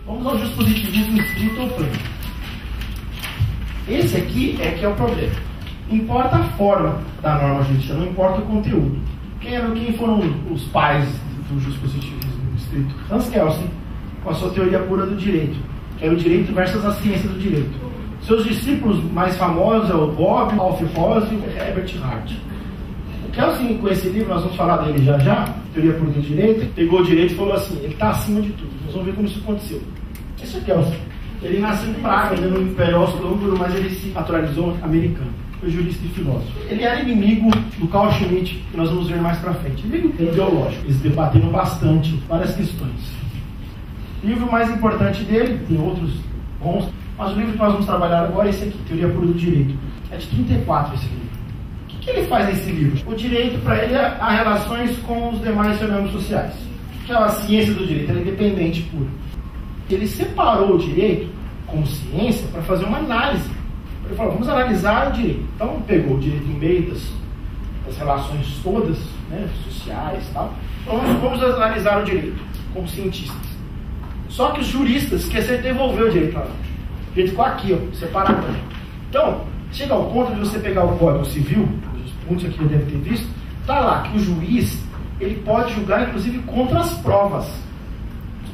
Vamos ao juspositivismo estrito ou pleno. Esse aqui é que é o problema. Importa a forma da norma jurídica, não importa o conteúdo. Quem foram os pais do juspositivismo estrito? Hans Kelsen, com a sua teoria pura do direito, que é o direito versus a ciência do direito. Seus discípulos mais famosos é o Bob, Ralph Ross e o Herbert Hart. O Kelsen, com esse livro, nós vamos falar dele já, teoria pura do direito, pegou o direito e falou assim, ele está acima de tudo. Nós vamos ver como isso aconteceu. Esse é o Kelsen. Ele nasceu em Praga, no Império Austro-Húngaro, mas ele se naturalizou americano. Foi jurista e filósofo. Ele era inimigo do Carl Schmitt, que nós vamos ver mais pra frente. Inimigo ideológico. Eles debateram bastante várias questões. O livro mais importante dele, tem outros bons, mas o livro que nós vamos trabalhar agora é esse aqui, Teoria Pura do Direito. É de 34 esse livro. O que ele faz nesse livro? O direito, para ele, há relações com os demais fenômenos sociais. Que é a ciência do direito, ela é independente pura. Ele separou o direito como ciência para fazer uma análise. Ele falou, vamos analisar o direito. Então, pegou o direito em meio das relações todas, né, sociais e tal. Então, vamos analisar o direito como cientistas. Só que os juristas esqueceram de devolver o direito lá. O direito ficou aqui, ó, separado. Então, chega ao ponto de você pegar o Código Civil, os pontos aqui que deve ter visto, está lá que o juiz ele pode julgar, inclusive, contra as provas.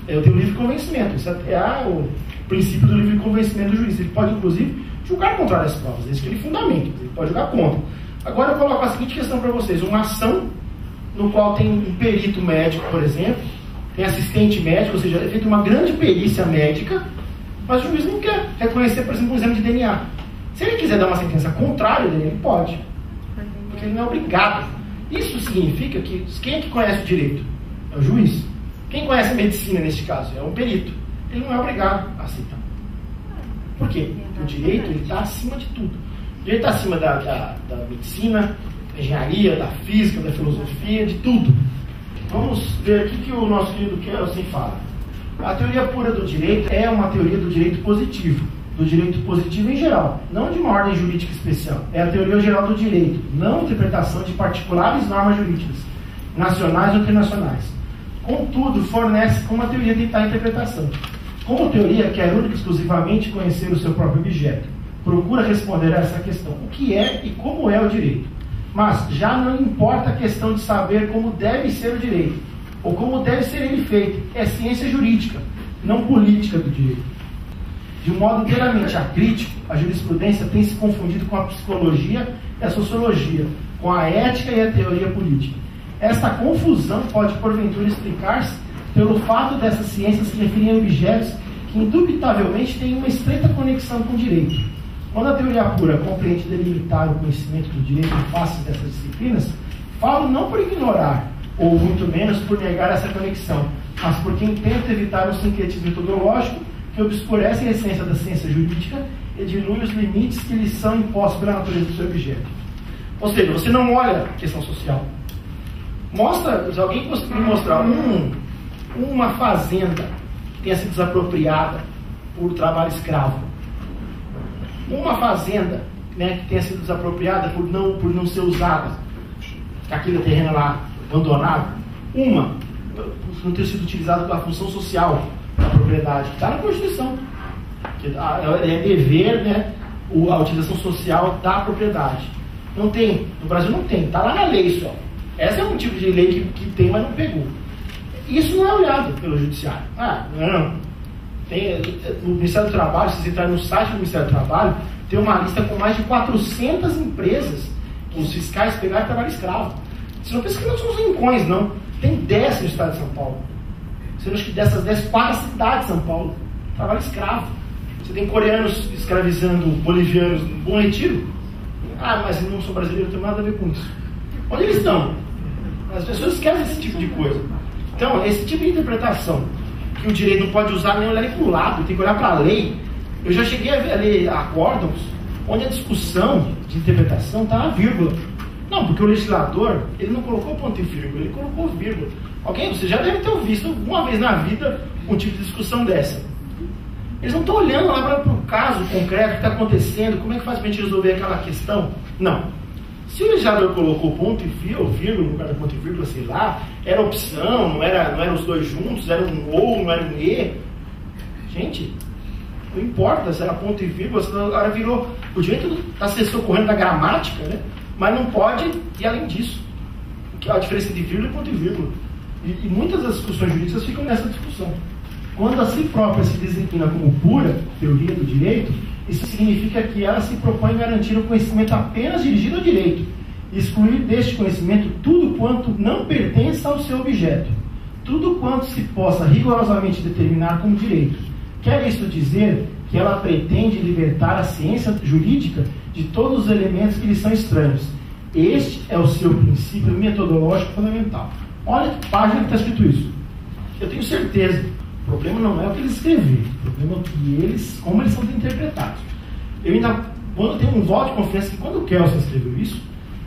Eu tenho o livre convencimento. Isso é o princípio do livre convencimento do juiz. Ele pode, inclusive, julgar contra as provas. Esse que ele fundamenta. Ele pode julgar contra. Agora eu coloco a seguinte questão para vocês. Uma ação no qual tem um perito médico, por exemplo, tem assistente médico, ou seja, é feita uma grande perícia médica, mas o juiz não quer reconhecer, por exemplo, um exame de DNA. Se ele quiser dar uma sentença contrária dele, ele pode. Porque ele não é obrigado. Isso significa que quem é que conhece o direito? É o juiz. Quem conhece a medicina neste caso? É um perito. Ele não é obrigado a aceitar. Por quê? Porque o direito está acima de tudo. O direito está acima da medicina, da engenharia, da física, da filosofia, de tudo. Vamos ver aqui que o nosso querido Kelsen fala. A teoria pura do direito é uma teoria do direito positivo. Do direito positivo em geral, não de uma ordem jurídica especial. É a teoria geral do direito, não interpretação de particulares normas jurídicas, nacionais ou internacionais. Contudo, fornece uma teoria de tal interpretação. Como teoria, quer única e exclusivamente conhecer o seu próprio objeto. Procura responder a essa questão, o que é e como é o direito. Mas já não importa a questão de saber como deve ser o direito, ou como deve ser ele feito. É ciência jurídica, não política do direito. De um modo inteiramente acrítico, a jurisprudência tem se confundido com a psicologia e a sociologia, com a ética e a teoria política. Esta confusão pode, porventura, explicar-se pelo fato dessas ciências se referirem a objetos que, indubitavelmente, têm uma estreita conexão com o direito. Quando a teoria pura compreende delimitar o conhecimento do direito em face dessas disciplinas, falo não por ignorar, ou muito menos por negar essa conexão, mas por quem tenta evitar o sincretismo metodológico que obscurece a essência da ciência jurídica e dilui os limites que lhes são impostos pela natureza do seu objeto. Ou seja, você não olha a questão social. Se alguém conseguir mostrar uma fazenda que tenha sido desapropriada por trabalho escravo, uma fazenda, né, que tenha sido desapropriada por não ser usada, aquele terreno lá abandonado, por não ter sido utilizado pela função social da propriedade, que está na Constituição, que é dever, né, a utilização social da propriedade. Não tem, no Brasil não tem, está lá na lei só. Essa é um tipo de lei que tem, mas não pegou. Isso não é olhado pelo judiciário. Não. No Ministério do Trabalho, se você entrar no site do Ministério do Trabalho, tem uma lista com mais de 400 empresas que os fiscais pegaram trabalho escravo. Você não pensa que não são os rincões, não. Tem 10 no estado de São Paulo. Você acha que dessas 10, 4 cidades de São Paulo. Trabalho escravo. Você tem coreanos escravizando bolivianos no Bom Retiro. Mas não sou brasileiro, não tem nada a ver com isso. Onde eles estão? As pessoas esquecem esse tipo de coisa. Então, esse tipo de interpretação que o direito não pode usar nem olhar para o lado, tem que olhar para a lei. Eu já cheguei a ler acórdãos onde a discussão de interpretação está na vírgula. Não, porque o legislador, ele não colocou ponto e vírgula, ele colocou vírgula. Você já deve ter visto alguma vez na vida um tipo de discussão dessa. Eles não estão olhando lá para o caso concreto que está acontecendo, como é que faz para a gente resolver aquela questão. Não. Se o legislador colocou ponto e vírgula, no lugar da ponto e vírgula, sei lá, era opção, não era os dois juntos, era um ou, não era um e, Gente, não importa se era ponto e vírgula, agora virou. O direito está se socorrendo da gramática, né? Mas não pode ir além disso. A diferença de vírgula e ponto e vírgula. E muitas das discussões jurídicas ficam nessa discussão. Quando a si própria se designa como pura teoria do direito, isso significa que ela se propõe garantir o conhecimento apenas dirigido ao direito, e excluir deste conhecimento tudo quanto não pertence ao seu objeto, tudo quanto se possa rigorosamente determinar como direito. Quer isto dizer que ela pretende libertar a ciência jurídica de todos os elementos que lhe são estranhos. Este é o seu princípio metodológico fundamental. Olha que página que está escrito isso. Eu tenho certeza. O problema não é o que eles escreveram, o problema é que como eles são interpretados. Eu ainda, quando tenho um voto de confiança que quando o Kelsen escreveu isso,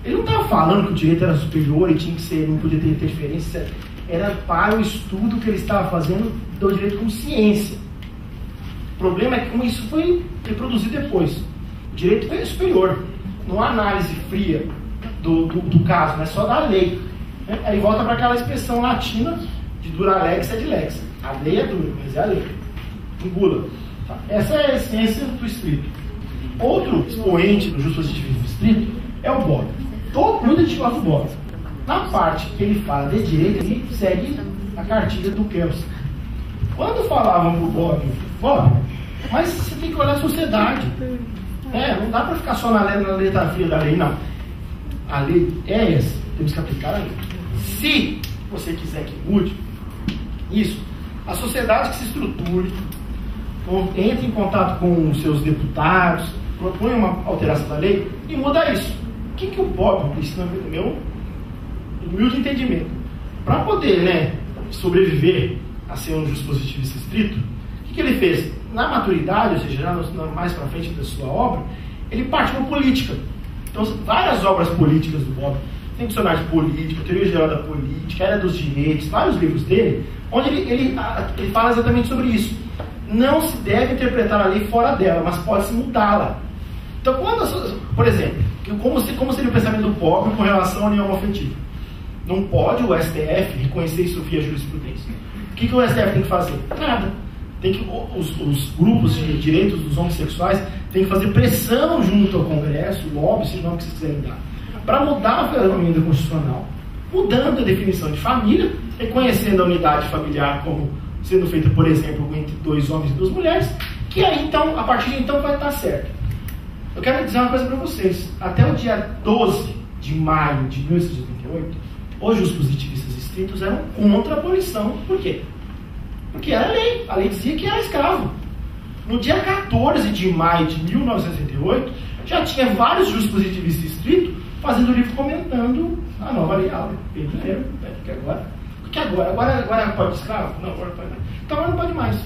ele não estava falando que o direito era superior e tinha que ser, não podia ter interferência, era para o estudo que ele estava fazendo do direito como ciência. O problema é que como isso foi reproduzido depois. O direito é superior, não há análise fria do caso, mas só da lei. Né? Aí volta para aquela expressão latina de dura lex et lex. A lei é dura, mas é a lei. Engula. Tá? Essa é a essência do estrito. Outro expoente do justo-positivismo estrito é o Bobbio. Muita gente gosta do Bobbio. Na parte que ele fala de direito, ele segue a cartilha do Kelsen. Quando falavam pro Bobbio, mas você tem que olhar a sociedade. Não dá para ficar só na letra fria da lei, não. A lei é essa. Temos que aplicar a lei. Se você quiser que mude isso, a sociedade que se estruture, entre em contato com os seus deputados, propõe uma alteração da lei e muda isso. O que o Bobbio disse no meu humilde entendimento? Para poder sobreviver a ser um justo-positivista estrito, o que ele fez? Na maturidade, ou seja, mais para frente da sua obra, ele partiu para política. Então, várias obras políticas do Bobbio, tem dicionário de política, teoria geral da política, área dos direitos, vários livros dele, onde ele fala exatamente sobre isso. Não se deve interpretar a lei fora dela, mas pode-se mudá-la. Então, por exemplo, como seria o pensamento do Bobbio com relação à união afetiva? Não pode o STF reconhecer isso via jurisprudência. O que o STF tem que fazer? Nada. Os grupos de direitos dos homossexuais têm que fazer pressão junto ao Congresso, lobby, se não que vocês quiserem dar, para mudar a emenda constitucional, mudando a definição de família, reconhecendo a unidade familiar como sendo feita, por exemplo, entre 2 homens e 2 mulheres, que aí então, a partir de então, vai estar certo. Eu quero dizer uma coisa para vocês. Até o dia 12 de maio de 1888, os justo-positivistas estritos eram contra a abolição. Por quê? Porque era lei. A lei dizia que era escravo. No dia 14 de maio de 1968, já tinha vários justo-positivistas estritos fazendo livro comentando a nova lei áurea. Porque agora pode escravo? Não, agora pode mais. Então agora não pode mais.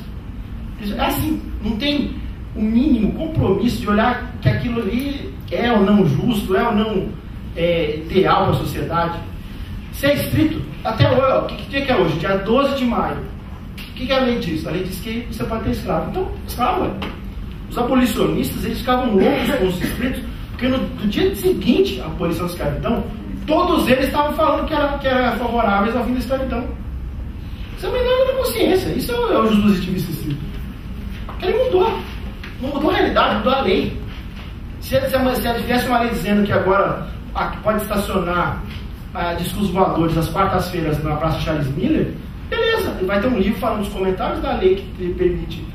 É assim, não tem o mínimo compromisso de olhar que aquilo ali é ou não justo, é ou não ideal para a sociedade. Se é estrito, até hoje, que dia que é hoje? Dia 12 de maio. O que a lei diz? A lei diz que você pode ter escravo. Então, escravo. Os abolicionistas, eles ficavam loucos com os estritos, porque no dia seguinte à abolição da escravidão, todos eles estavam falando que era favoráveis ao fim da escravidão. Isso é o melhor da consciência. Isso é o justo-positivista estrito. Porque ele mudou. Não mudou a realidade, mudou a lei. Se tivesse uma lei dizendo que agora pode estacionar discos voadores às quartas-feiras na Praça Charles Miller, beleza, ele vai ter um livro falando dos comentários da lei que permite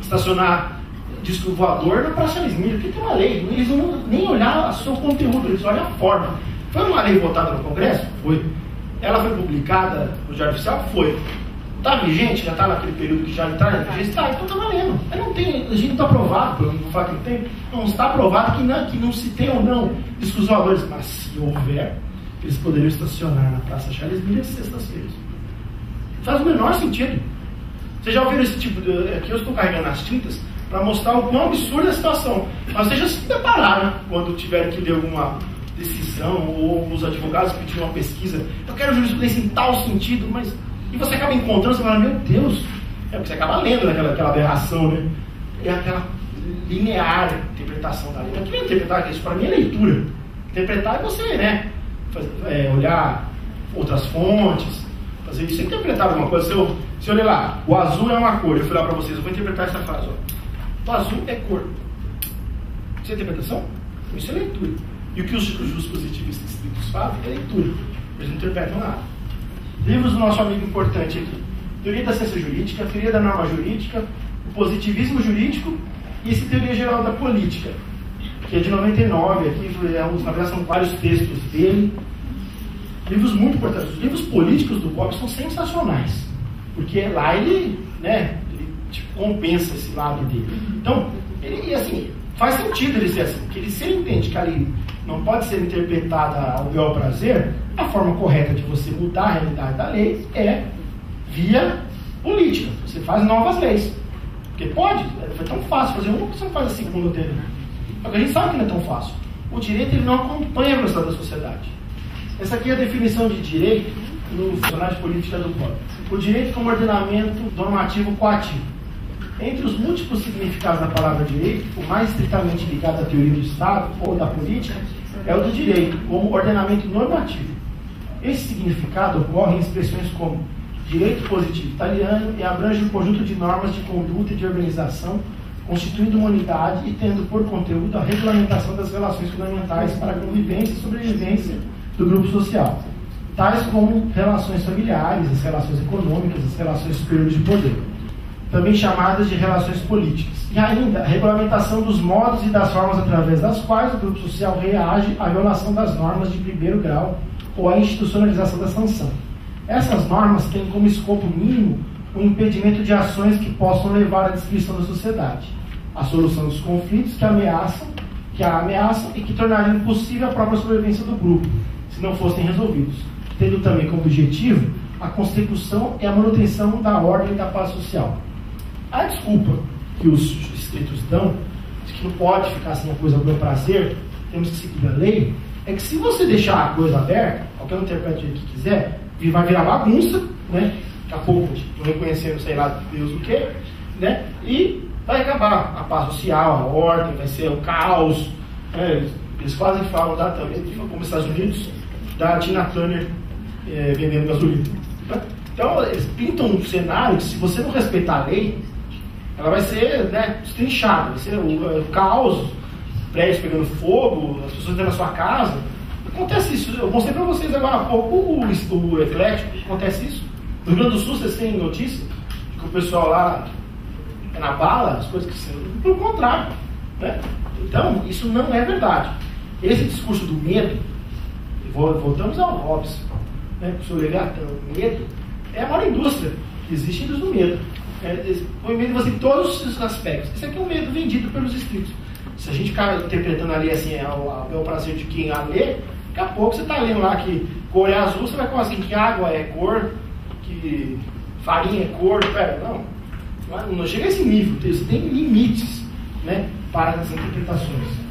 estacionar disco voador na Praça Charles Miller, porque tem uma lei, eles não vão nem olhar o seu conteúdo, eles olham a forma. Foi uma lei votada no Congresso? Foi. Ela foi publicada no Diário Oficial? Foi. Está vigente? Já está naquele período que já está na vigência? Está, então está valendo. A gente não está aprovado, pelo menos falar que não tem, não está aprovado que não se tem ou não discos voadores, mas se houver, eles poderiam estacionar na Praça Charles Miller às sextas-feiras. Faz o menor sentido. Vocês já ouviram esse tipo de... Aqui eu estou carregando as tintas para mostrar o quão absurda é a situação. Mas vocês já se prepararam quando tiverem que ler alguma decisão ou os advogados pediram uma pesquisa. Eu quero jurisprudência em tal sentido, mas... E você acaba encontrando, você fala, meu Deus, porque você acaba lendo aquela aberração, né? É aquela linear interpretação da lei. O que é interpretar? Isso para mim é leitura. Interpretar é você, né? Olhar outras fontes, fazer isso. Você interpretar alguma coisa, se eu ler lá, o azul é uma cor, eu fui lá para vocês, eu vou interpretar essa frase. Ó. O azul é cor. Isso é interpretação? Isso é leitura. E o que os positivistas estritos fazem é leitura. Eles não interpretam nada. Livros do nosso amigo importante aqui. Teoria da ciência jurídica, teoria da norma jurídica, o positivismo jurídico e essa teoria geral da política, que é de 99, aqui na verdade são vários textos dele. Livros muito importantes. Os livros políticos do Bob são sensacionais, porque lá ele tipo, compensa esse lado dele. Então, ele assim, faz sentido ele ser assim, porque se ele entende que ali não pode ser interpretada ao bel prazer, a forma correta de você mudar a realidade da lei é via política. Você faz novas leis. Porque pode, foi tão fácil fazer uma que você não faz assim com o Lutero. Porque a gente sabe que não é tão fácil. O direito ele não acompanha a velocidade da sociedade. Essa aqui é a definição de direito no Dicionário de Política do Código. O direito como ordenamento normativo coativo. Entre os múltiplos significados da palavra direito, o mais estritamente ligado à teoria do Estado ou da política é o do direito, como ordenamento normativo. Esse significado ocorre em expressões como direito positivo italiano e abrange um conjunto de normas de conduta e de organização, constituindo uma unidade e tendo por conteúdo a regulamentação das relações fundamentais para a convivência e sobrevivência do grupo social, tais como relações familiares, as relações econômicas, as relações superiores de poder, também chamadas de relações políticas. E ainda, a regulamentação dos modos e das formas através das quais o grupo social reage à violação das normas de primeiro grau ou à institucionalização da sanção. Essas normas têm como escopo mínimo o impedimento de ações que possam levar à destruição da sociedade, a solução dos conflitos que a ameaçam e que tornariam impossível a própria sobrevivência do grupo, se não fossem resolvidos, tendo também como objetivo a consecução e a manutenção da ordem e da paz social. A desculpa que os estritos dão, de que não pode ficar sem a coisa ao meu prazer, temos que seguir a lei, é que se você deixar a coisa aberta, qualquer um interprete o que quiser, vai virar bagunça, né? Daqui a pouco, não reconhecendo, sei lá, Deus o quê, né? E vai acabar a paz social, a ordem, vai ser o caos. Né? Eles quase falam também, como os Estados Unidos, da Tina Turner vendendo gasolina. Né? Então, eles pintam um cenário que, se você não respeitar a lei, ela vai ser, né, destrinchada, vai ser o caos, prédios pegando fogo, as pessoas dentro da sua casa. Acontece isso. Eu mostrei para vocês agora há pouco o Eclético. Acontece isso. No Rio Grande do Sul, vocês têm notícia de que o pessoal lá é na bala, as coisas que são. Pelo contrário. Né? Então, isso não é verdade. Esse discurso do medo, voltamos ao Hobbes, né? O senhor Leviatã, o medo é a maior indústria que existe do medo. Põe medo em você em todos os aspectos. Esse aqui é um medo vendido pelos escritos. Se a gente ficar interpretando ali assim, é o prazer de quem a lê, daqui a pouco você está lendo lá que cor é azul, você vai falar assim, que água é cor, que farinha é cor. Pera, não chega a esse nível, tem limites, né, para as interpretações.